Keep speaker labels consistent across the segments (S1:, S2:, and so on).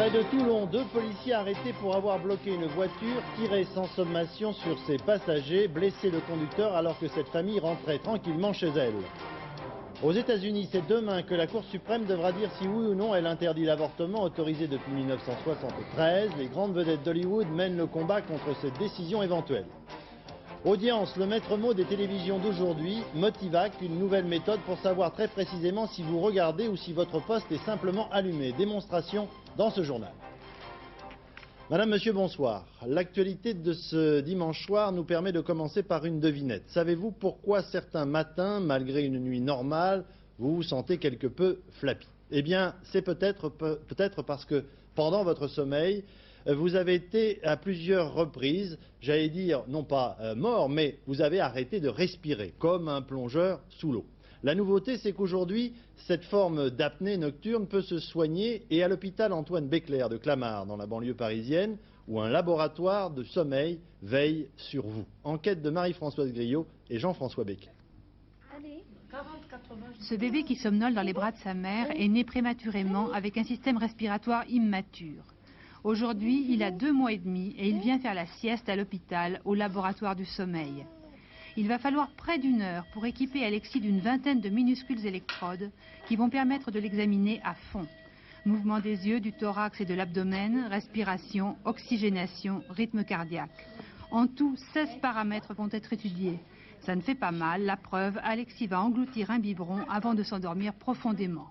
S1: Près de Toulon, 2 policiers arrêtés pour avoir bloqué une voiture, tiré sans sommation sur ses passagers, blessé le conducteur alors que cette famille rentrait tranquillement chez elle. Aux États-Unis, c'est demain que la Cour suprême devra dire si oui ou non elle interdit l'avortement autorisé depuis 1973. Les grandes vedettes d'Hollywood mènent le combat contre cette décision éventuelle. Audience, le maître mot des télévisions d'aujourd'hui, Motivac, une nouvelle méthode pour savoir très précisément si vous regardez ou si votre poste est simplement allumé. Démonstration dans ce journal. Madame, monsieur, bonsoir. L'actualité de ce dimanche soir nous permet de commencer par une devinette. Savez-vous pourquoi certains matins, malgré une nuit normale, vous vous sentez quelque peu flappy? Eh bien, c'est peut-être parce que pendant votre sommeil, vous avez été à plusieurs reprises, j'allais dire, non pas mort, mais vous avez arrêté de respirer, comme un plongeur sous l'eau. La nouveauté, c'est qu'aujourd'hui, cette forme d'apnée nocturne peut se soigner et à l'hôpital Antoine Béclair de Clamart, dans la banlieue parisienne, où un laboratoire de sommeil veille sur vous. Enquête de Marie-Françoise Griot et Jean-François Becquet.
S2: Ce bébé qui somnole dans les bras de sa mère est né prématurément avec un système respiratoire immature. Aujourd'hui, il a 2 mois et demi et il vient faire la sieste à l'hôpital, au laboratoire du sommeil. Il va falloir près d'1 heure pour équiper Alexis d'une vingtaine de minuscules électrodes qui vont permettre de l'examiner à fond. Mouvement des yeux, du thorax et de l'abdomen, respiration, oxygénation, rythme cardiaque. En tout, 16 paramètres vont être étudiés. Ça ne fait pas mal, la preuve, Alexis va engloutir un biberon avant de s'endormir profondément.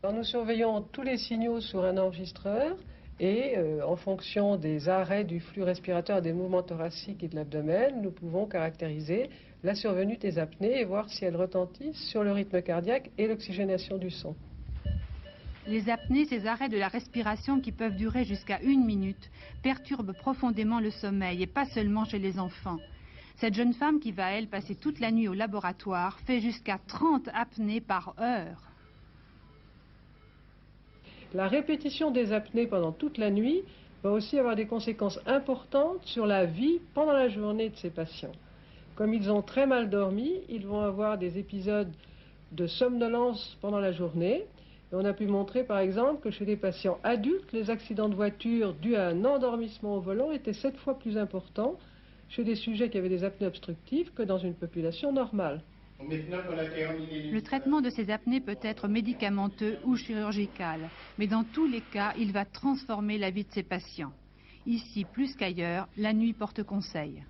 S3: Alors nous surveillons tous les signaux sur un enregistreur et en fonction des arrêts du flux respiratoire, des mouvements thoraciques et de l'abdomen, nous pouvons caractériser la survenue des apnées et voir si elles retentissent sur le rythme cardiaque et l'oxygénation du sang.
S2: Les apnées, ces arrêts de la respiration qui peuvent durer jusqu'à 1 minute, perturbent profondément le sommeil et pas seulement chez les enfants. Cette jeune femme qui va, elle, passer toute la nuit au laboratoire fait jusqu'à 30 apnées par heure.
S3: La répétition des apnées pendant toute la nuit va aussi avoir des conséquences importantes sur la vie pendant la journée de ces patients. Comme ils ont très mal dormi, ils vont avoir des épisodes de somnolence pendant la journée. Et on a pu montrer par exemple que chez les patients adultes, les accidents de voiture dus à un endormissement au volant étaient 7 fois plus importants chez des sujets qui avaient des apnées obstructives que dans une population normale.
S2: Le traitement de ces apnées peut être médicamenteux ou chirurgical, mais dans tous les cas, il va transformer la vie de ces patients. Ici, plus qu'ailleurs, la nuit porte conseil.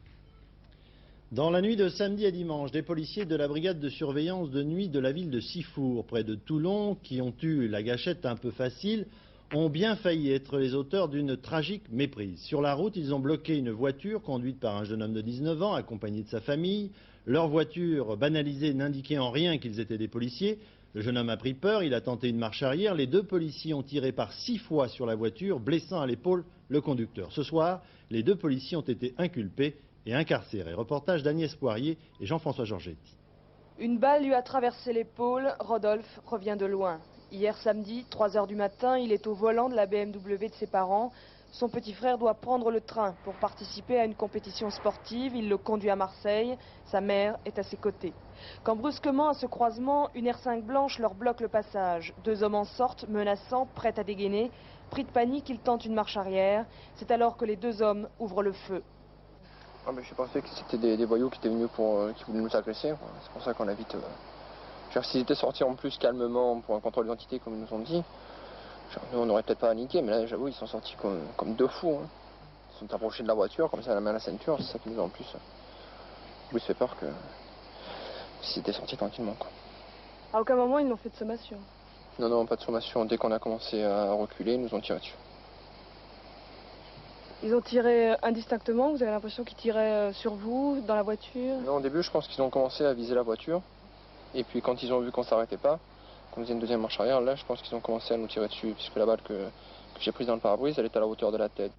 S1: Dans la nuit de samedi à dimanche, des policiers de la brigade de surveillance de nuit de la ville de Sifour, près de Toulon, qui ont eu la gâchette un peu facile, ont bien failli être les auteurs d'une tragique méprise. Sur la route, ils ont bloqué une voiture conduite par un jeune homme de 19 ans, accompagné de sa famille. Leur voiture banalisée n'indiquait en rien qu'ils étaient des policiers. Le jeune homme a pris peur, il a tenté une marche arrière. Les 2 policiers ont tiré par 6 fois sur la voiture, blessant à l'épaule le conducteur. Ce soir, les 2 policiers ont été inculpés et incarcérés. Reportage d'Agnès Poirier et Jean-François Georgetti.
S4: Une balle lui a traversé l'épaule. Rodolphe revient de loin. Hier samedi, 3 h du matin, il est au volant de la BMW de ses parents. Son petit frère doit prendre le train pour participer à une compétition sportive. Il le conduit à Marseille. Sa mère est à ses côtés. Quand brusquement, à ce croisement, une R5 blanche leur bloque le passage. 2 hommes en sortent, menaçants, prêts à dégainer. Pris de panique, ils tentent une marche arrière. C'est alors que les 2 hommes ouvrent le feu.
S5: Ah ben, je pensais que c'était des voyous qui étaient venus qui voulaient nous agresser. C'est pour ça qu'on a vite... S'ils étaient sortis en plus calmement pour un contrôle d'identité comme ils nous ont dit, nous on n'aurait peut-être pas paniqué, mais là j'avoue ils sont sortis comme 2 fous. Hein. Ils sont approchés de la voiture, comme ça la main à la ceinture, c'est ça qui nous a en plus. Oui, ça fait peur que s'ils étaient sortis tranquillement. Quoi.
S4: À aucun moment ils n'ont fait de sommation?
S5: Non, non, pas de sommation. Dès qu'on a commencé à reculer, ils nous ont tiré dessus.
S4: Ils ont tiré indistinctement? Vous avez l'impression qu'ils tiraient sur vous, dans la voiture?
S5: Non, au début je pense qu'ils ont commencé à viser la voiture. Et puis quand ils ont vu qu'on s'arrêtait pas, qu'on faisait une deuxième marche arrière, là je pense qu'ils ont commencé à nous tirer dessus, puisque la balle que j'ai prise dans le pare-brise, elle est à la hauteur de la tête.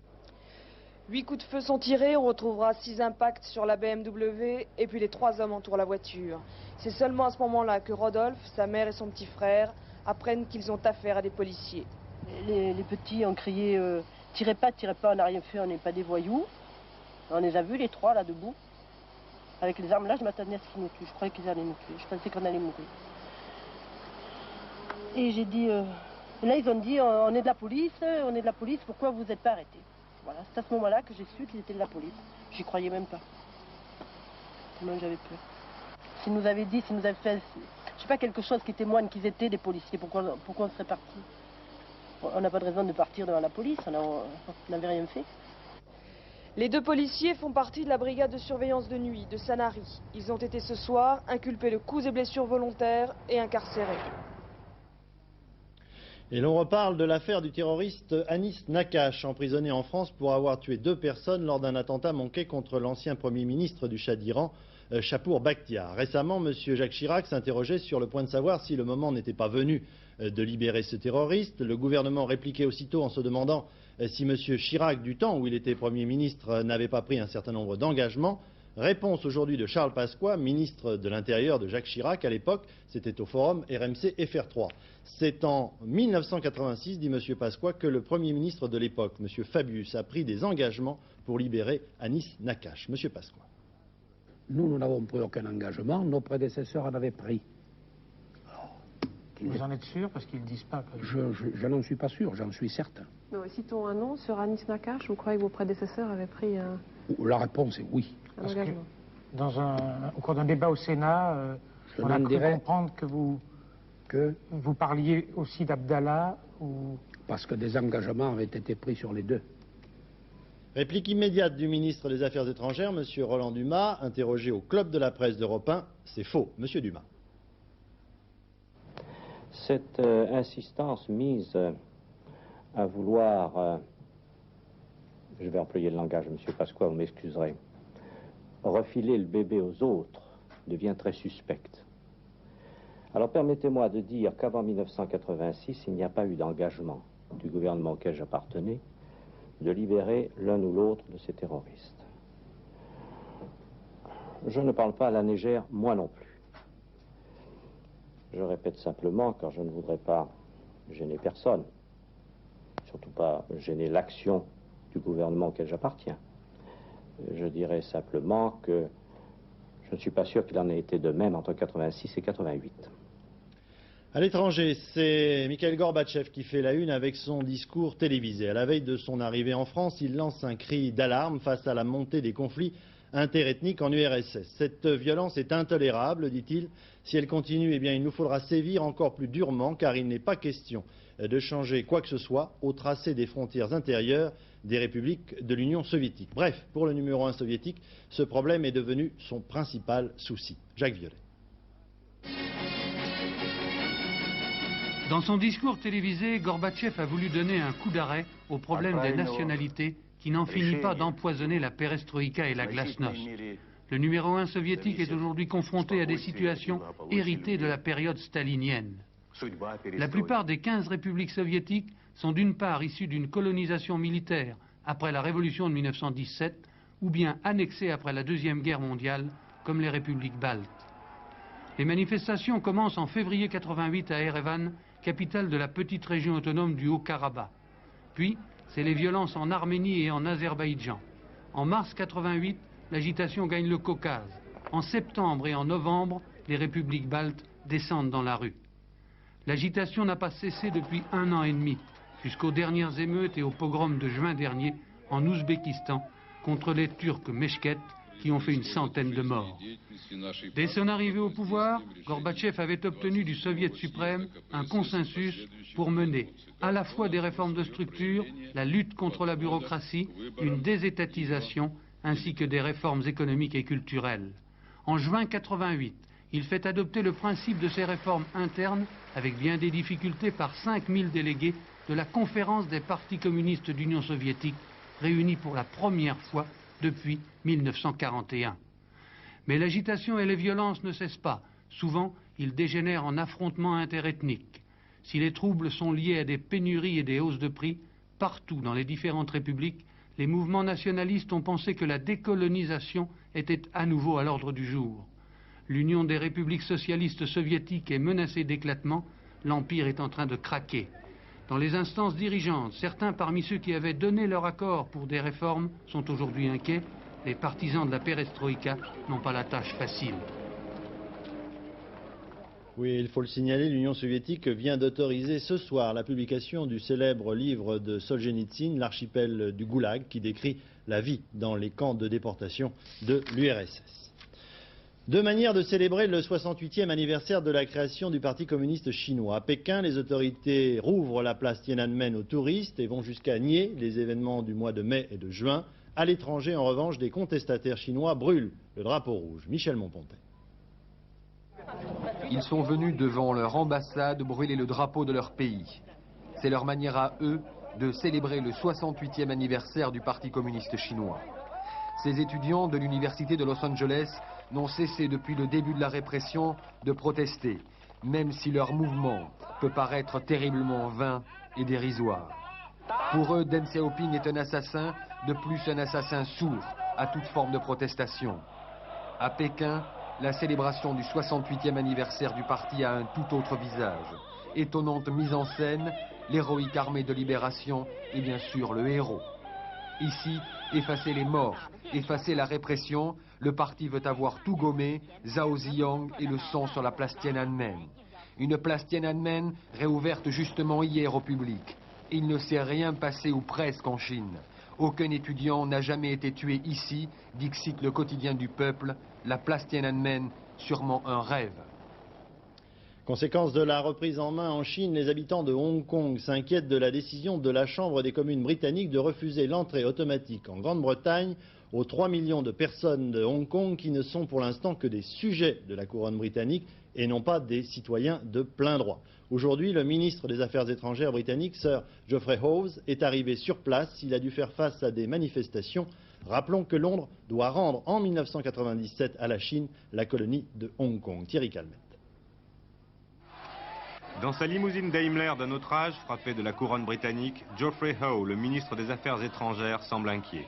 S4: 8 coups de feu sont tirés, on retrouvera 6 impacts sur la BMW, et puis les 3 hommes entourent la voiture. C'est seulement à ce moment-là que Rodolphe, sa mère et son petit frère apprennent qu'ils ont affaire à des policiers.
S6: Les petits ont crié tirez pas, on n'a rien fait, on n'est pas des voyous. On les a vus les 3 là debout. Avec les armes là, je m'attendais à ce qu'ils nous tuent. Je croyais qu'ils allaient nous tuer. Je pensais qu'on allait mourir. Et j'ai dit, Et là, ils ont dit, on est de la police, pourquoi vous n'êtes pas arrêtés? Voilà, c'est à ce moment-là que j'ai su qu'ils étaient de la police. J'y croyais même pas. Tellement j'avais peur. S'ils nous avaient dit, s'ils nous avaient fait, je sais pas, quelque chose qui témoigne qu'ils étaient des policiers, pourquoi on serait partis? On n'a pas de raison de partir devant la police, on n'avait rien fait.
S4: Les 2 policiers font partie de la brigade de surveillance de nuit de Sanary. Ils ont été ce soir inculpés de coups et blessures volontaires et incarcérés.
S1: Et l'on reparle de l'affaire du terroriste Anis Nakache, emprisonné en France pour avoir tué 2 personnes lors d'un attentat manqué contre l'ancien Premier ministre du Shah d'Iran, Chapour Bakhtiar. Récemment, M. Jacques Chirac s'interrogeait sur le point de savoir si le moment n'était pas venu de libérer ce terroriste. Le gouvernement répliquait aussitôt en se demandant si M. Chirac, du temps où il était Premier ministre, n'avait pas pris un certain nombre d'engagements. Réponse aujourd'hui de Charles Pasqua, ministre de l'Intérieur de Jacques Chirac à l'époque, c'était au forum RMC FR3. C'est en 1986, dit M. Pasqua, que le Premier ministre de l'époque, M. Fabius, a pris des engagements pour libérer Anis Nakache. M. Pasqua.
S7: Nous n'avons pris aucun engagement, nos prédécesseurs en avaient pris.
S8: Vous en êtes sûr? Parce qu'ils ne disent pas.
S7: Je n'en suis pas sûr, j'en suis certain.
S9: Citons un nom sur Anis Nakache, vous croyez que vos prédécesseurs avaient pris
S7: La réponse est oui.
S8: Parce que au cours d'un débat au Sénat, on a cru comprendre que vous parliez aussi d'Abdallah ou...
S7: Parce que des engagements avaient été pris sur les 2.
S1: Réplique immédiate du ministre des Affaires étrangères, M. Roland Dumas, interrogé au Club de la presse d'Europe 1. C'est faux, M. Dumas.
S10: Cette insistance mise à vouloir, je vais employer le langage de M. Pasqua, vous m'excuserez, refiler le bébé aux autres devient très suspecte. Alors permettez-moi de dire qu'avant 1986, il n'y a pas eu d'engagement du gouvernement auquel j'appartenais de libérer l'un ou l'autre de ces terroristes. Je ne parle pas à la légère, moi non plus. Je répète simplement, car je ne voudrais pas gêner personne, surtout pas gêner l'action du gouvernement auquel j'appartiens. Je dirais simplement que je ne suis pas sûr qu'il en ait été de même entre 86 et 88.
S1: À l'étranger, c'est Mikhail Gorbatchev qui fait la une avec son discours télévisé. À la veille de son arrivée en France, il lance un cri d'alarme face à la montée des conflits interethniques en URSS. Cette violence est intolérable, dit-il. Si elle continue, eh bien, il nous faudra sévir encore plus durement, car il n'est pas question de changer quoi que ce soit au tracé des frontières intérieures des républiques de l'Union soviétique. Bref, pour le numéro 1 soviétique, ce problème est devenu son principal souci. Jacques Violet.
S11: Dans son discours télévisé, Gorbatchev a voulu donner un coup d'arrêt au problème des nationalités qui n'en finit pas d'empoisonner la perestroïka et la glasnost. Le numéro 1 soviétique est aujourd'hui confronté à des situations héritées de la période stalinienne. La plupart des 15 républiques soviétiques sont d'une part issues d'une colonisation militaire après la révolution de 1917 ou bien annexées après la Deuxième Guerre mondiale, comme les républiques baltes. Les manifestations commencent en février 88 à Erevan, capitale de la petite région autonome du Haut-Karabakh. Puis, c'est les violences en Arménie et en Azerbaïdjan. En mars 88, l'agitation gagne le Caucase. En septembre et en novembre, les républiques baltes descendent dans la rue. L'agitation n'a pas cessé depuis 1 an et demi, jusqu'aux dernières émeutes et au pogrom de juin dernier en Ouzbékistan contre les Turcs Meshket qui ont fait une centaine de morts. Dès son arrivée au pouvoir, Gorbatchev avait obtenu du Soviet suprême un consensus pour mener à la fois des réformes de structure, la lutte contre la bureaucratie, une désétatisation, ainsi que des réformes économiques et culturelles. En juin 88, il fait adopter le principe de ces réformes internes, avec bien des difficultés, par 5000 délégués de la conférence des partis communistes d'Union soviétique, réunis pour la première fois depuis 1941. Mais l'agitation et les violences ne cessent pas. Souvent, ils dégénèrent en affrontements interethniques. Si les troubles sont liés à des pénuries et des hausses de prix, partout dans les différentes républiques, les mouvements nationalistes ont pensé que la décolonisation était à nouveau à l'ordre du jour. L'Union des républiques socialistes soviétiques est menacée d'éclatement, l'Empire est en train de craquer. Dans les instances dirigeantes, certains parmi ceux qui avaient donné leur accord pour des réformes sont aujourd'hui inquiets. Les partisans de la perestroïka n'ont pas la tâche facile.
S1: Oui, il faut le signaler, l'Union soviétique vient d'autoriser ce soir la publication du célèbre livre de Solzhenitsyn, L'archipel du Goulag, qui décrit la vie dans les camps de déportation de l'URSS. Deux manières de célébrer le 68e anniversaire de la création du Parti communiste chinois. À Pékin, les autorités rouvrent la place Tiananmen aux touristes et vont jusqu'à nier les événements du mois de mai et de juin. À l'étranger, en revanche, des contestataires chinois brûlent le drapeau rouge. Michel Monpontet.
S12: Ils sont venus devant leur ambassade brûler le drapeau de leur pays. C'est leur manière à eux de célébrer le 68e anniversaire du Parti communiste chinois. Ces étudiants de l'université de Los Angeles n'ont cessé depuis le début de la répression de protester, même si leur mouvement peut paraître terriblement vain et dérisoire. Pour eux, Deng Xiaoping est un assassin, de plus un assassin sourd à toute forme de protestation. À Pékin, la célébration du 68e anniversaire du parti a un tout autre visage. Étonnante mise en scène, l'héroïque armée de libération et bien sûr le héros. Ici, effacer les morts, effacer la répression, le parti veut avoir tout gommé, Zhao Ziyang et le sang sur la place Tiananmen. Une place Tiananmen réouverte justement hier au public. Il ne s'est rien passé ou presque en Chine. Aucun étudiant n'a jamais été tué ici, dixit le quotidien du peuple, la place Tiananmen, sûrement un rêve.
S1: Conséquence de la reprise en main en Chine, les habitants de Hong Kong s'inquiètent de la décision de la Chambre des communes britannique de refuser l'entrée automatique en Grande-Bretagne aux 3 millions de personnes de Hong Kong qui ne sont pour l'instant que des sujets de la couronne britannique et non pas des citoyens de plein droit. Aujourd'hui, le ministre des Affaires étrangères britannique, Sir Geoffrey Howe, est arrivé sur place. Il a dû faire face à des manifestations. Rappelons que Londres doit rendre en 1997 à la Chine la colonie de Hong Kong. Thierry Calmette.
S13: Dans sa limousine Daimler d'un autre âge, frappé de la couronne britannique, Geoffrey Howe, le ministre des Affaires étrangères, semble inquiet.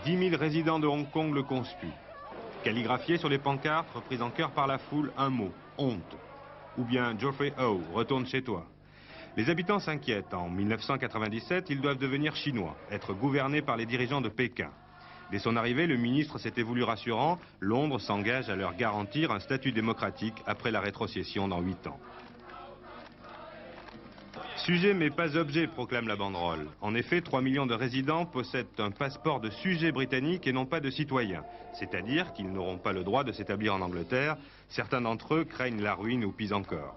S13: 10 000 résidents de Hong Kong le conspuent. Calligraphié sur les pancartes, repris en chœur par la foule, un mot, honte. Ou bien Geoffrey Howe, retourne chez toi. Les habitants s'inquiètent. En 1997, ils doivent devenir chinois, être gouvernés par les dirigeants de Pékin. Dès son arrivée, le ministre s'était voulu rassurant. Londres s'engage à leur garantir un statut démocratique après la rétrocession dans 8 ans. Sujet mais pas objet, proclame la banderole. En effet, 3 millions de résidents possèdent un passeport de sujet britannique et non pas de citoyen. C'est-à-dire qu'ils n'auront pas le droit de s'établir en Angleterre. Certains d'entre eux craignent la ruine ou pis encore.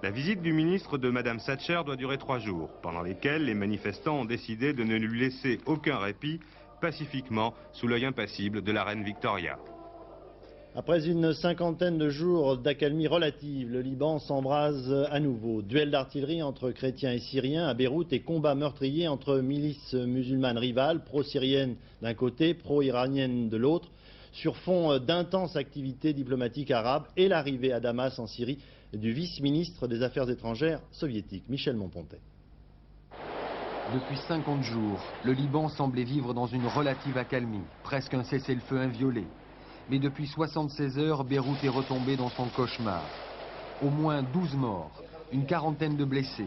S13: La visite du ministre de Mme Thatcher doit durer 3 jours, pendant lesquels les manifestants ont décidé de ne lui laisser aucun répit, pacifiquement, sous l'œil impassible de la reine Victoria.
S1: Après une cinquantaine de jours d'accalmie relative, le Liban s'embrase à nouveau. Duel d'artillerie entre chrétiens et syriens à Beyrouth et combats meurtriers entre milices musulmanes rivales, pro-syriennes d'un côté, pro-iraniennes de l'autre, sur fond d'intenses activités diplomatiques arabes et l'arrivée à Damas en Syrie du vice-ministre des Affaires étrangères soviétique, Michel Monpontet.
S12: Depuis 50 jours, le Liban semblait vivre dans une relative accalmie, presque un cessez-le-feu inviolé. Mais depuis 76 heures, Beyrouth est retombé dans son cauchemar. Au moins 12 morts, une quarantaine de blessés.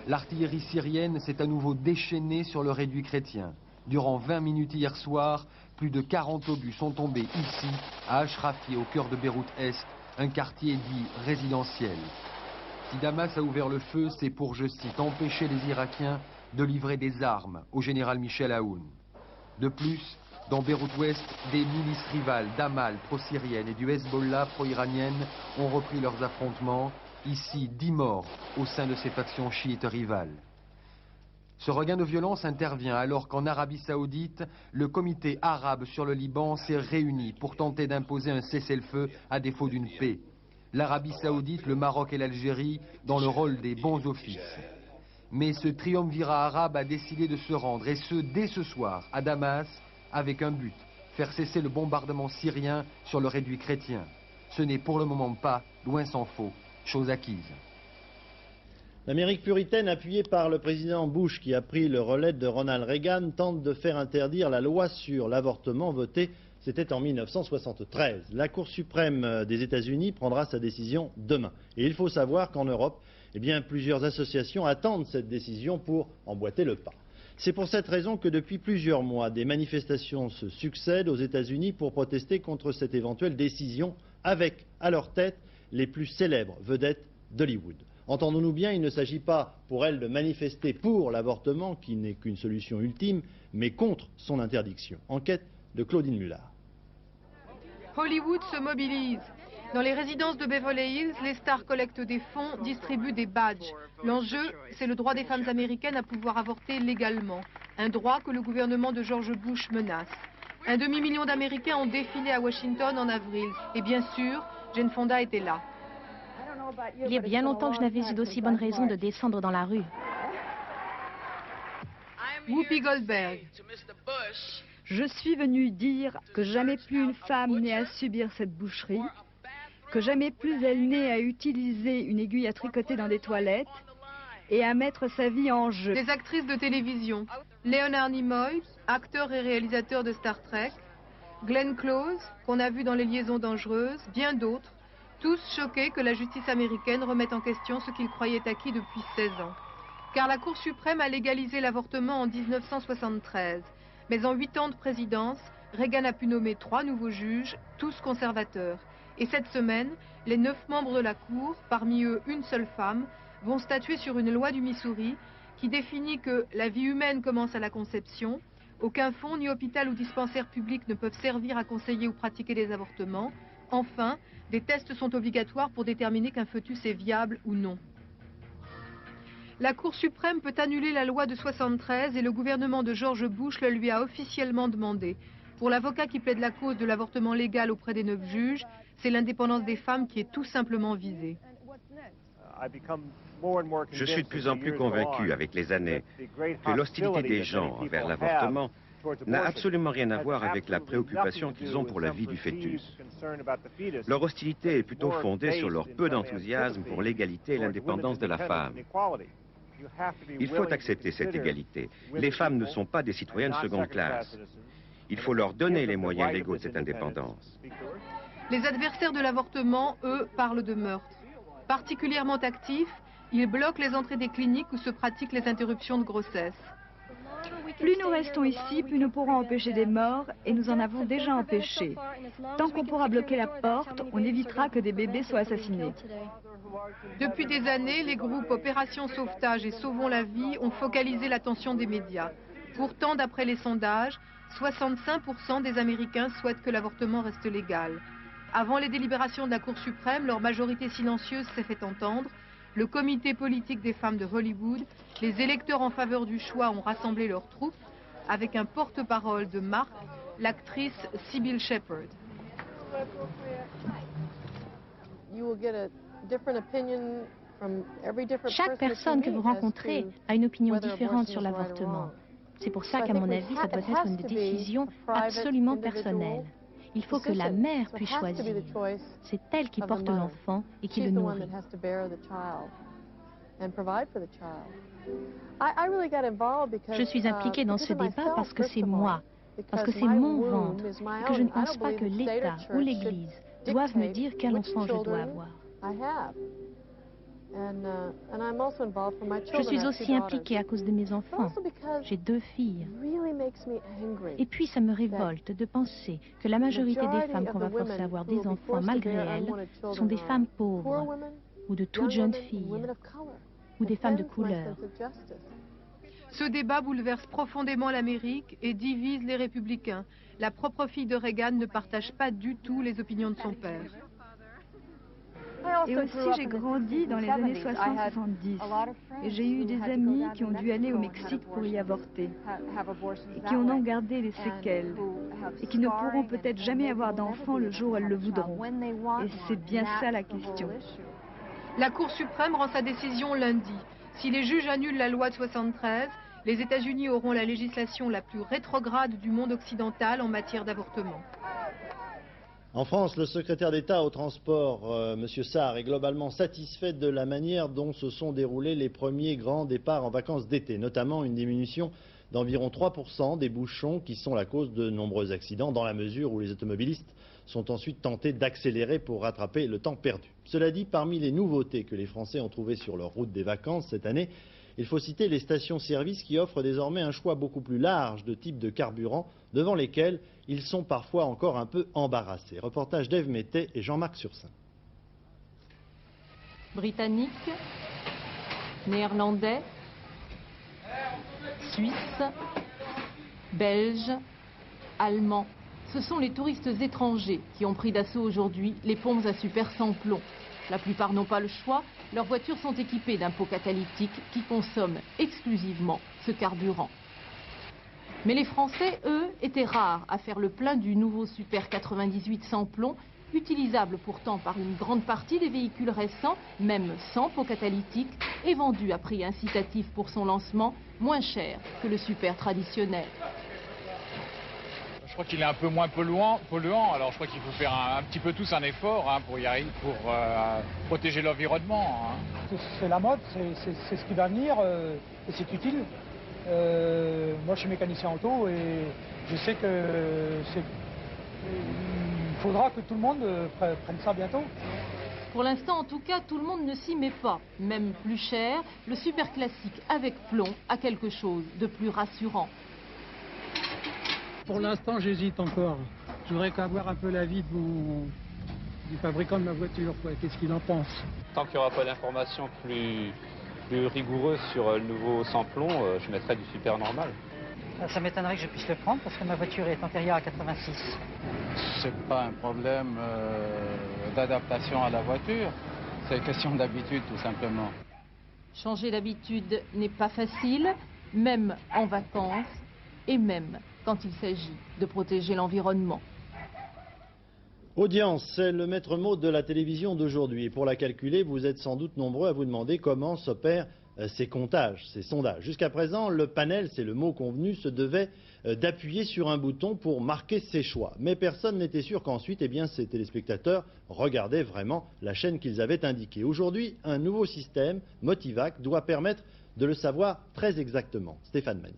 S12: L'artillerie syrienne s'est à nouveau déchaînée sur le réduit chrétien. Durant 20 minutes hier soir, plus de 40 obus sont tombés ici, à Ashrafi, au cœur de Beyrouth-Est, un quartier dit résidentiel. Si Damas a ouvert le feu, c'est pour, je cite, empêcher les Irakiens de livrer des armes au général Michel Aoun. De plus, dans Beyrouth-Ouest, des milices rivales d'Amal pro-syrienne et du Hezbollah pro-iranienne ont repris leurs affrontements. Ici, 10 morts au sein de ces factions chiites rivales. Ce regain de violence intervient alors qu'en Arabie Saoudite, le comité arabe sur le Liban s'est réuni pour tenter d'imposer un cessez-le-feu à défaut d'une paix. L'Arabie Saoudite, le Maroc et l'Algérie dans le rôle des bons offices. Mais ce triumvirat arabe a décidé de se rendre, et ce dès ce soir, à Damas, avec un but, faire cesser le bombardement syrien sur le réduit chrétien. Ce n'est pour le moment pas, loin s'en faut, chose acquise.
S1: L'Amérique puritaine, appuyée par le président Bush qui a pris le relais de Ronald Reagan, tente de faire interdire la loi sur l'avortement votée, c'était en 1973. La Cour suprême des États-Unis prendra sa décision demain. Et il faut savoir qu'en Europe, plusieurs associations attendent cette décision pour emboîter le pas. C'est pour cette raison que depuis plusieurs mois, des manifestations se succèdent aux États-Unis pour protester contre cette éventuelle décision, avec à leur tête les plus célèbres vedettes d'Hollywood. Entendons-nous bien, il ne s'agit pas pour elle de manifester pour l'avortement, qui n'est qu'une solution ultime, mais contre son interdiction. Enquête de Claudine Mullard.
S14: Hollywood se mobilise. Dans les résidences de Beverly Hills, les stars collectent des fonds, distribuent des badges. L'enjeu, c'est le droit des femmes américaines à pouvoir avorter légalement. Un droit que le gouvernement de George Bush menace. 1,5 million d'Américains ont défilé à Washington en avril. Et bien sûr, Jane Fonda était là.
S15: Il y a bien longtemps que je n'avais eu d'aussi bonnes raisons de descendre dans la rue.
S14: Whoopi Goldberg.
S16: Je suis venue dire que jamais plus une femme n'ait à subir cette boucherie, que jamais plus elle n'ait à utiliser une aiguille à tricoter dans des toilettes et à mettre sa vie en jeu.
S14: Des actrices de télévision. Leonard Nimoy, acteur et réalisateur de Star Trek. Glenn Close, qu'on a vu dans Les Liaisons dangereuses. Bien d'autres. Tous choqués que la justice américaine remette en question ce qu'ils croyaient acquis depuis 16 ans. Car la Cour suprême a légalisé l'avortement en 1973. Mais en 8 ans de présidence, Reagan a pu nommer 3 nouveaux juges, tous conservateurs. Et cette semaine, les 9 membres de la Cour, parmi eux une seule femme, vont statuer sur une loi du Missouri qui définit que la vie humaine commence à la conception, aucun fonds ni hôpital ou dispensaire public ne peuvent servir à conseiller ou pratiquer des avortements. Enfin, des tests sont obligatoires pour déterminer qu'un fœtus est viable ou non. La Cour suprême peut annuler la loi de 73 et le gouvernement de George Bush le lui a officiellement demandé. Pour l'avocat qui plaide la cause de l'avortement légal auprès des 9 juges, c'est l'indépendance des femmes qui est tout simplement visée.
S17: Je suis de plus en plus convaincu avec les années que l'hostilité des gens envers l'avortement n'a absolument rien à voir avec la préoccupation qu'ils ont pour la vie du fœtus. Leur hostilité est plutôt fondée sur leur peu d'enthousiasme pour l'égalité et l'indépendance de la femme. Il faut accepter cette égalité. Les femmes ne sont pas des citoyennes seconde classe. Il faut leur donner les moyens légaux de cette indépendance.
S14: Les adversaires de l'avortement, eux, parlent de meurtre. Particulièrement actifs, ils bloquent les entrées des cliniques où se pratiquent les interruptions de grossesse.
S16: Plus nous restons ici, plus nous pourrons empêcher des morts, et nous en avons déjà empêché. Tant qu'on pourra bloquer la porte, on évitera que des bébés soient assassinés.
S14: Depuis des années, les groupes Opération Sauvetage et Sauvons la vie ont focalisé l'attention des médias. Pourtant, d'après les sondages, 65% des Américains souhaitent que l'avortement reste légal. Avant les délibérations de la Cour suprême, leur majorité silencieuse s'est fait entendre. Le comité politique des femmes de Hollywood, les électeurs en faveur du choix ont rassemblé leurs troupes avec un porte-parole de marque, l'actrice Sybil Shepherd.
S15: Chaque personne que vous rencontrez a une opinion différente sur l'avortement. C'est pour ça qu'à mon avis, ça doit être une décision absolument personnelle. Il faut que la mère puisse choisir. C'est elle qui porte l'enfant et qui le nourrit. Je suis impliquée dans ce débat parce que c'est moi, parce que c'est mon ventre, et que je ne pense pas que l'État ou l'Église doivent me dire quel enfant je dois avoir. Je suis aussi impliquée à cause de mes enfants. J'ai 2 filles. Et puis ça me révolte de penser que la majorité des femmes qu'on va forcer à avoir des enfants malgré elles sont des femmes pauvres, ou de toutes jeunes filles, ou des femmes de couleur.
S14: Ce débat bouleverse profondément l'Amérique et divise les républicains. La propre fille de Reagan ne partage pas du tout les opinions de son père.
S16: Et aussi, j'ai grandi dans les années 60-70. Et j'ai eu des amis qui ont dû aller au Mexique pour y avorter. Et qui en ont gardé les séquelles. Et qui ne pourront peut-être jamais avoir d'enfants le jour où elles le voudront. Et c'est bien ça la question.
S14: La Cour suprême rend sa décision lundi. Si les juges annulent la loi de 73, les États-Unis auront la législation la plus rétrograde du monde occidental en matière d'avortement.
S1: En France, le secrétaire d'État au transport, M. Sarr, est globalement satisfait de la manière dont se sont déroulés les premiers grands départs en vacances d'été, notamment une diminution d'environ 3% des bouchons qui sont la cause de nombreux accidents, dans la mesure où les automobilistes sont ensuite tentés d'accélérer pour rattraper le temps perdu. Cela dit, parmi les nouveautés que les Français ont trouvées sur leur route des vacances cette année, il faut citer les stations-service qui offrent désormais un choix beaucoup plus large de types de carburants devant lesquels ils sont parfois encore un peu embarrassés. Reportage d'Ève Mété et Jean-Marc Sursin.
S18: britanniques, néerlandais, suisses, belges, allemands. Ce sont les touristes étrangers qui ont pris d'assaut aujourd'hui les pompes à super sans plomb. La plupart n'ont pas le choix, leurs voitures sont équipées d'un pot catalytique qui consomme exclusivement ce carburant. Mais les Français, eux, étaient rares à faire le plein du nouveau Super 98 sans plomb, utilisable pourtant par une grande partie des véhicules récents, même sans pot catalytique, et vendu à prix incitatif pour son lancement, moins cher que le Super traditionnel.
S19: Je crois qu'il est un peu moins polluant, alors je crois qu'il faut faire un petit peu tous un effort pour y arriver, pour protéger l'environnement.
S8: C'est la mode, c'est ce qui va venir et c'est utile. Moi je suis mécanicien auto et je sais que il faudra que tout le monde prenne ça bientôt.
S18: Pour l'instant, en tout cas, tout le monde ne s'y met pas. Même plus cher, le Super classique avec plomb a quelque chose de plus rassurant.
S20: Pour l'instant, j'hésite encore. Je voudrais avoir un peu l'avis du fabricant de ma voiture. Qu'est-ce qu'il en pense?
S21: Tant qu'il n'y aura pas d'informations plus rigoureuses sur le nouveau sans plomb, je mettrai du Super normal.
S22: Ça m'étonnerait que je puisse le prendre parce que ma voiture est antérieure à 86.
S23: C'est pas un problème d'adaptation à la voiture, c'est une question d'habitude tout simplement.
S18: Changer d'habitude n'est pas facile, même en vacances et même quand il s'agit de protéger l'environnement.
S1: Audience, c'est le maître mot de la télévision d'aujourd'hui. Et pour la calculer, vous êtes sans doute nombreux à vous demander comment s'opèrent ces comptages, ces sondages. Jusqu'à présent, le panel, c'est le mot convenu, se devait d'appuyer sur un bouton pour marquer ses choix. Mais personne n'était sûr qu'ensuite, ces téléspectateurs regardaient vraiment la chaîne qu'ils avaient indiquée. Aujourd'hui, un nouveau système, Motivac, doit permettre de le savoir très exactement. Stéphane Magnier.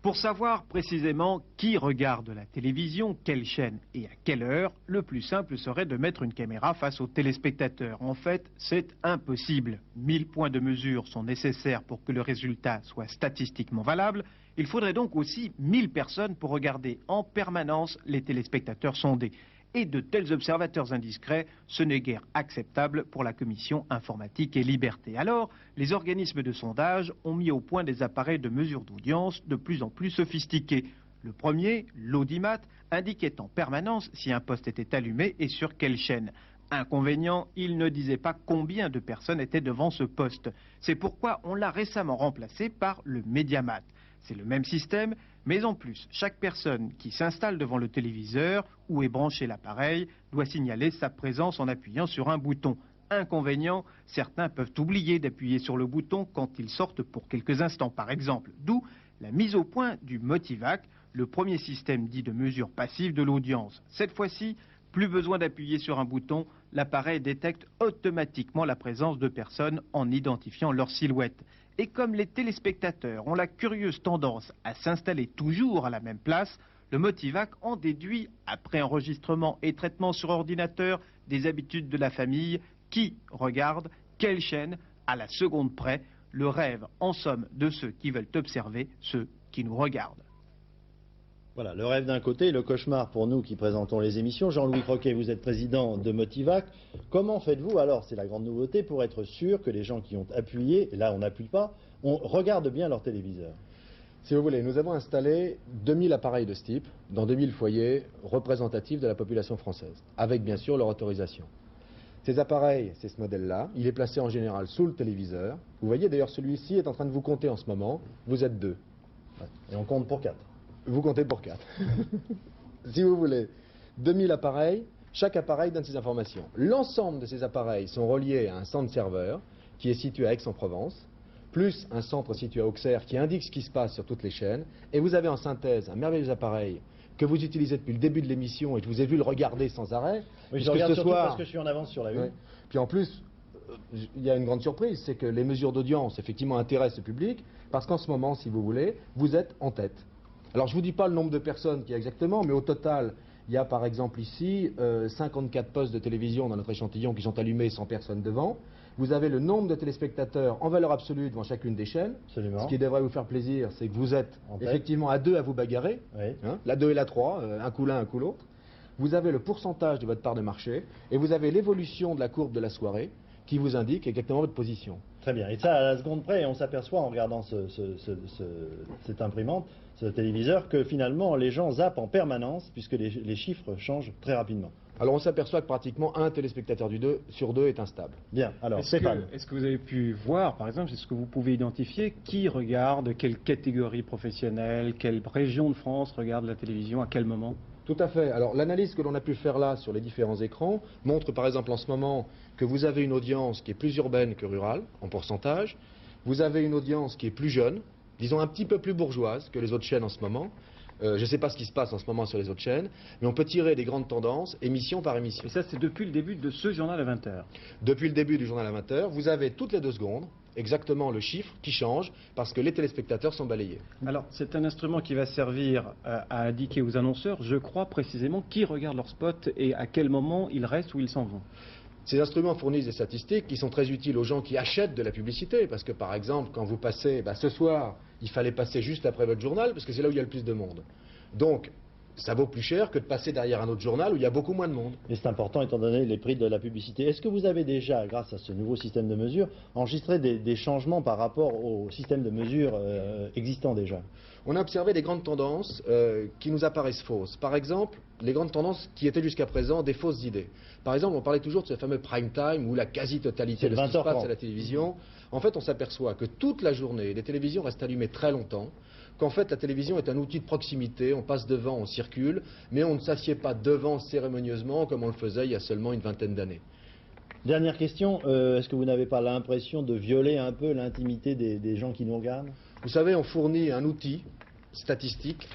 S24: Pour savoir précisément qui regarde la télévision, quelle chaîne et à quelle heure, le plus simple serait de mettre une caméra face aux téléspectateurs. En fait, c'est impossible. 1000 points de mesure sont nécessaires pour que le résultat soit statistiquement valable. Il faudrait donc aussi 1000 personnes pour regarder en permanence les téléspectateurs sondés. Et de tels observateurs indiscrets, ce n'est guère acceptable pour la Commission informatique et liberté. Alors, les organismes de sondage ont mis au point des appareils de mesure d'audience de plus en plus sophistiqués. Le premier, l'audimat, indiquait en permanence si un poste était allumé et sur quelle chaîne. Inconvénient, il ne disait pas combien de personnes étaient devant ce poste. C'est pourquoi on l'a récemment remplacé par le Médiamat. C'est le même système, mais en plus, chaque personne qui s'installe devant le téléviseur où est branché l'appareil doit signaler sa présence en appuyant sur un bouton. Inconvénient, certains peuvent oublier d'appuyer sur le bouton quand ils sortent pour quelques instants, par exemple. D'où la mise au point du Motivac, le premier système dit de mesure passive de l'audience. Cette fois-ci, plus besoin d'appuyer sur un bouton, l'appareil détecte automatiquement la présence de personnes en identifiant leur silhouette. Et comme les téléspectateurs ont la curieuse tendance à s'installer toujours à la même place, le Motivac en déduit, après enregistrement et traitement sur ordinateur, des habitudes de la famille, qui regarde, quelle chaîne, à la seconde près, le rêve en somme de ceux qui veulent observer ceux qui nous regardent.
S1: Voilà, le rêve d'un côté, le cauchemar pour nous qui présentons les émissions. Jean-Louis Croquet, vous êtes président de Motivac. Comment faites-vous, alors, c'est la grande nouveauté, pour être sûr que les gens qui ont appuyé, et là on n'appuie pas, on regarde bien leur téléviseur?
S25: Si vous voulez, nous avons installé 2000 appareils de ce type dans 2000 foyers représentatifs de la population française, avec bien sûr leur autorisation. Ces appareils, c'est ce modèle-là, il est placé en général sous le téléviseur. Vous voyez d'ailleurs, celui-ci est en train de vous compter en ce moment, vous êtes 2.
S1: Et on compte pour 4.
S25: Vous comptez pour 4. Si vous voulez, 2000 appareils, chaque appareil donne ses informations. L'ensemble de ces appareils sont reliés à un centre serveur qui est situé à Aix-en-Provence, plus un centre situé à Auxerre qui indique ce qui se passe sur toutes les chaînes. Et vous avez en synthèse un merveilleux appareil que vous utilisez depuis le début de l'émission et que je vous ai vu le regarder sans arrêt.
S1: Oui, je regarde surtout parce que je suis en avance sur la une.
S25: Oui. Puis en plus, il y a une grande surprise, c'est que les mesures d'audience effectivement intéressent le public parce qu'en ce moment, si vous voulez, vous êtes en tête. Alors je ne vous dis pas le nombre de personnes qu'il y a exactement, mais au total, il y a par exemple ici 54 postes de télévision dans notre échantillon qui sont allumés sans personne devant. Vous avez le nombre de téléspectateurs en valeur absolue devant chacune des chaînes.
S1: Absolument.
S25: Ce qui devrait vous faire plaisir, c'est que vous êtes effectivement à 2 à vous bagarrer, oui. Hein, la 2 et la 3, un coup l'un, un coup l'autre. vous avez le pourcentage de votre part de marché et vous avez l'évolution de la courbe de la soirée qui vous indique exactement votre position.
S1: Très bien. Et ça, à la seconde près, on s'aperçoit en regardant cette imprimante, ce téléviseur, que finalement, les gens zappent en permanence puisque les chiffres changent très rapidement.
S25: Alors on s'aperçoit que pratiquement un téléspectateur sur deux est instable.
S1: Bien, alors Stéphane.
S24: Est-ce que vous avez pu voir, par exemple, est-ce que vous pouvez identifier qui regarde, quelle catégorie professionnelle, quelle région de France regarde la télévision, à quel moment?
S25: Tout à fait. Alors l'analyse que l'on a pu faire là sur les différents écrans montre par exemple en ce moment que vous avez une audience qui est plus urbaine que rurale, en pourcentage. Vous avez une audience qui est plus jeune, disons un petit peu plus bourgeoise que les autres chaînes en ce moment. Je ne sais pas ce qui se passe en ce moment sur les autres chaînes, mais on peut tirer des grandes tendances, émission par émission.
S24: Et ça, c'est depuis le début de ce journal à 20h.
S25: Depuis le début du journal à 20h, vous avez toutes les 2 secondes exactement le chiffre qui change parce que les téléspectateurs sont balayés.
S24: Alors, c'est un instrument qui va servir à indiquer aux annonceurs, je crois précisément, qui regarde leur spot et à quel moment ils restent ou ils s'en vont.
S25: Ces instruments fournissent des statistiques qui sont très utiles aux gens qui achètent de la publicité, parce que par exemple, quand vous passez, ce soir, il fallait passer juste après votre journal, parce que c'est là où il y a le plus de monde. Donc, ça vaut plus cher que de passer derrière un autre journal où il y a beaucoup moins de monde.
S1: Et c'est important étant donné les prix de la publicité. Est-ce que vous avez déjà, grâce à ce nouveau système de mesure, enregistré des changements par rapport au système de mesure existant déjà?
S25: On a observé des grandes tendances qui nous apparaissent fausses. Par exemple, les grandes tendances qui étaient jusqu'à présent des fausses idées. Par exemple, on parlait toujours de ce fameux prime time où la quasi-totalité de ce qui se passe à la télévision. En fait, on s'aperçoit que toute la journée, les télévisions restent allumées très longtemps, qu'en fait la télévision est un outil de proximité, on passe devant, on circule, mais on ne s'assied pas devant cérémonieusement comme on le faisait il y a seulement une vingtaine d'années.
S1: Dernière question, est-ce que vous n'avez pas l'impression de violer un peu l'intimité des gens qui nous regardent?
S25: Vous savez, on fournit un outil statistique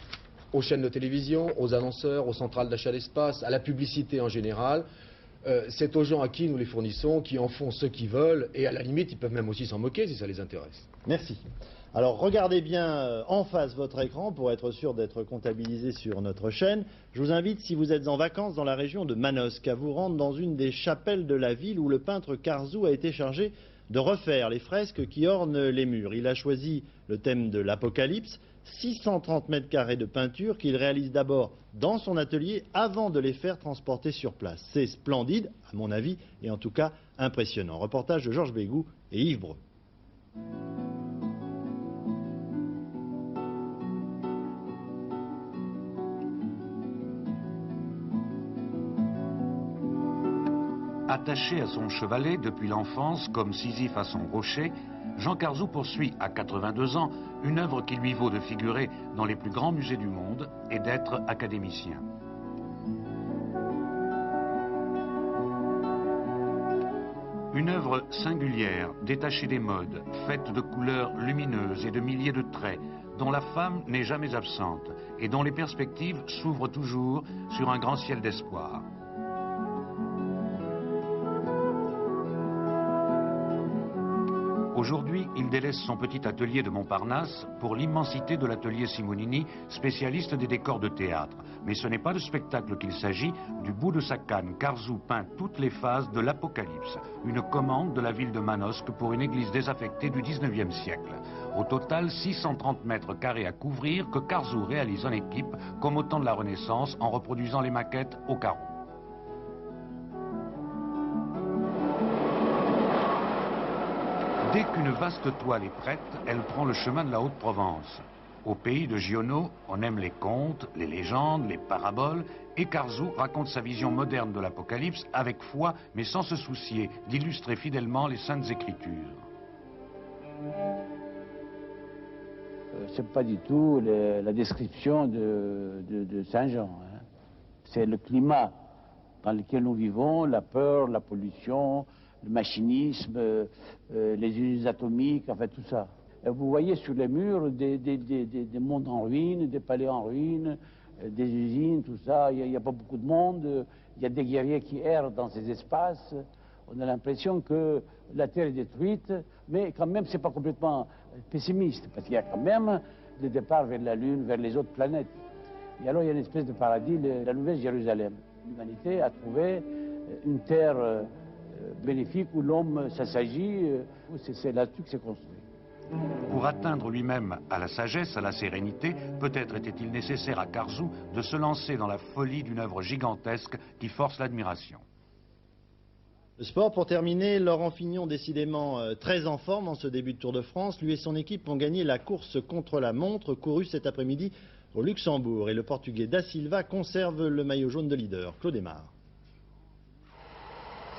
S25: aux chaînes de télévision, aux annonceurs, aux centrales d'achat d'espace, à la publicité en général. C'est aux gens à qui nous les fournissons, qui en font ce qu'ils veulent, et à la limite, ils peuvent même aussi s'en moquer si ça les intéresse.
S1: Merci. Alors regardez bien en face votre écran pour être sûr d'être comptabilisé sur notre chaîne. Je vous invite, si vous êtes en vacances dans la région de Manosque, à vous rendre dans une des chapelles de la ville où le peintre Carzou a été chargé de refaire les fresques qui ornent les murs. Il a choisi le thème de l'Apocalypse, 630 mètres carrés de peinture qu'il réalise d'abord dans son atelier avant de les faire transporter sur place. C'est splendide, à mon avis, et en tout cas impressionnant. Reportage de Georges Bégou et Yves Breu.
S2: Attaché à son chevalet depuis l'enfance, comme Sisyphe à son rocher, Jean Carzou poursuit à 82 ans une œuvre qui lui vaut de figurer dans les plus grands musées du monde et d'être académicien. Une œuvre singulière, détachée des modes, faite de couleurs lumineuses et de milliers de traits, dont la femme n'est jamais absente et dont les perspectives s'ouvrent toujours sur un grand ciel d'espoir. Aujourd'hui, il délaisse son petit atelier de Montparnasse pour l'immensité de l'atelier Simonini, spécialiste des décors de théâtre. Mais ce n'est pas de spectacle qu'il s'agit. Du bout de sa canne, Carzou peint toutes les phases de l'Apocalypse, une commande de la ville de Manosque pour une église désaffectée du 19e siècle. Au total, 630 mètres carrés à couvrir que Carzou réalise en équipe, comme au temps de la Renaissance, en reproduisant les maquettes au carreau. Dès qu'une vaste toile est prête, elle prend le chemin de la Haute-Provence. Au pays de Giono, on aime les contes, les légendes, les paraboles, et Carzou raconte sa vision moderne de l'Apocalypse avec foi, mais sans se soucier d'illustrer fidèlement les Saintes Écritures.
S3: C'est pas du tout la description de Saint Jean. Hein. C'est le climat dans lequel nous vivons, la peur, la pollution, le machinisme, les usines atomiques, enfin tout ça. Vous voyez sur les murs des mondes en ruine, des palais en ruine, des usines, tout ça. Il n'y a pas beaucoup de monde. Il y a des guerriers qui errent dans ces espaces. On a l'impression que la Terre est détruite, mais quand même, c'est pas complètement pessimiste, parce qu'il y a quand même des départs vers la Lune, vers les autres planètes. Et alors, il y a une espèce de paradis, la Nouvelle Jérusalem. L'humanité a trouvé une terre bénéfique où l'homme s'assagit, c'est là-dessus que c'est construit.
S2: Pour atteindre lui-même à la sagesse, à la sérénité, peut-être était-il nécessaire à Carzou de se lancer dans la folie d'une œuvre gigantesque qui force l'admiration.
S1: Le sport, pour terminer, Laurent Fignon, décidément très en forme en ce début de Tour de France. Lui et son équipe ont gagné la course contre la montre courue cet après-midi au Luxembourg. Et le Portugais Da Silva conserve le maillot jaune de leader. Claude Aymar.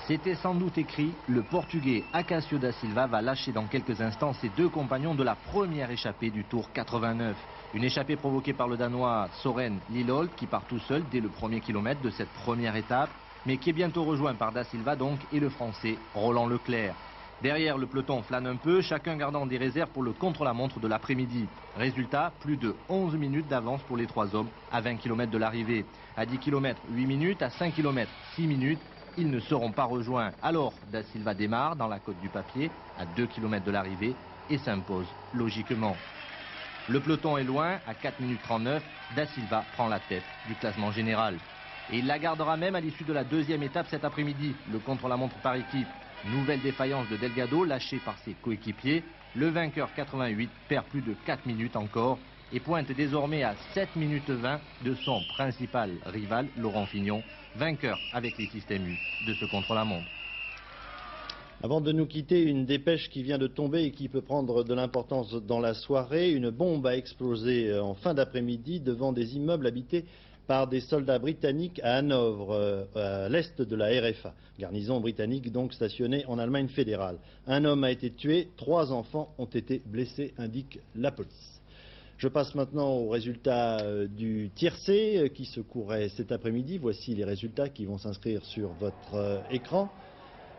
S4: C'était sans doute écrit, le Portugais Acacio Da Silva va lâcher dans quelques instants ses deux compagnons de la première échappée du Tour 89. Une échappée provoquée par le Danois Soren Lilholt qui part tout seul dès le premier kilomètre de cette première étape, mais qui est bientôt rejoint par Da Silva donc et le Français Roland Leclerc. Derrière, le peloton flâne un peu, chacun gardant des réserves pour le contre-la-montre de l'après-midi. Résultat, plus de 11 minutes d'avance pour les trois hommes à 20 km de l'arrivée. À 10 km, 8 minutes, à 5 km, 6 minutes. Ils ne seront pas rejoints. Alors, Da Silva démarre dans la côte du papier, à 2 km de l'arrivée, et s'impose logiquement. Le peloton est loin, à 4 minutes 39, Da Silva prend la tête du classement général. Et il la gardera même à l'issue de la deuxième étape cet après-midi, le contre-la-montre par équipe. Nouvelle défaillance de Delgado, lâché par ses coéquipiers. Le vainqueur 88 perd plus de 4 minutes encore et pointe désormais à 7 minutes 20 de son principal rival, Laurent Fignon, vainqueur avec les systèmes U de ce contre-la-montre.
S1: Avant de nous quitter, une dépêche qui vient de tomber et qui peut prendre de l'importance dans la soirée. Une bombe a explosé en fin d'après-midi devant des immeubles habités par des soldats britanniques à Hanovre, à l'est de la RFA. Garnison britannique donc stationnée en Allemagne fédérale. Un homme a été tué, 3 enfants ont été blessés, indique la police. Je passe maintenant aux résultats du tiercé qui se courait cet après-midi. Voici les résultats qui vont s'inscrire sur votre écran.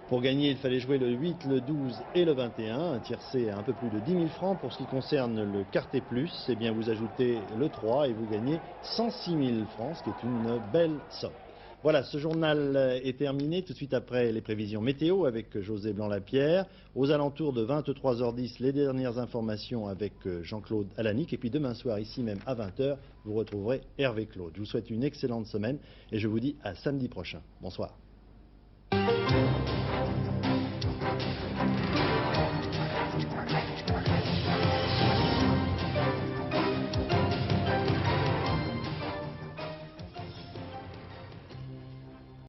S1: Pour gagner, il fallait jouer le 8, le 12 et le 21. Un tiercé à un peu plus de 10 000 francs. Pour ce qui concerne le quartet plus, eh bien vous ajoutez le 3 et vous gagnez 106 000 francs, ce qui est une belle somme. Voilà, ce journal est terminé. Tout de suite après les prévisions météo avec José Blanc-Lapierre. Aux alentours de 23h10, les dernières informations avec Jean-Claude Alanic. Et puis demain soir, ici même à 20h, vous retrouverez Hervé Claude. Je vous souhaite une excellente semaine et je vous dis à samedi prochain. Bonsoir.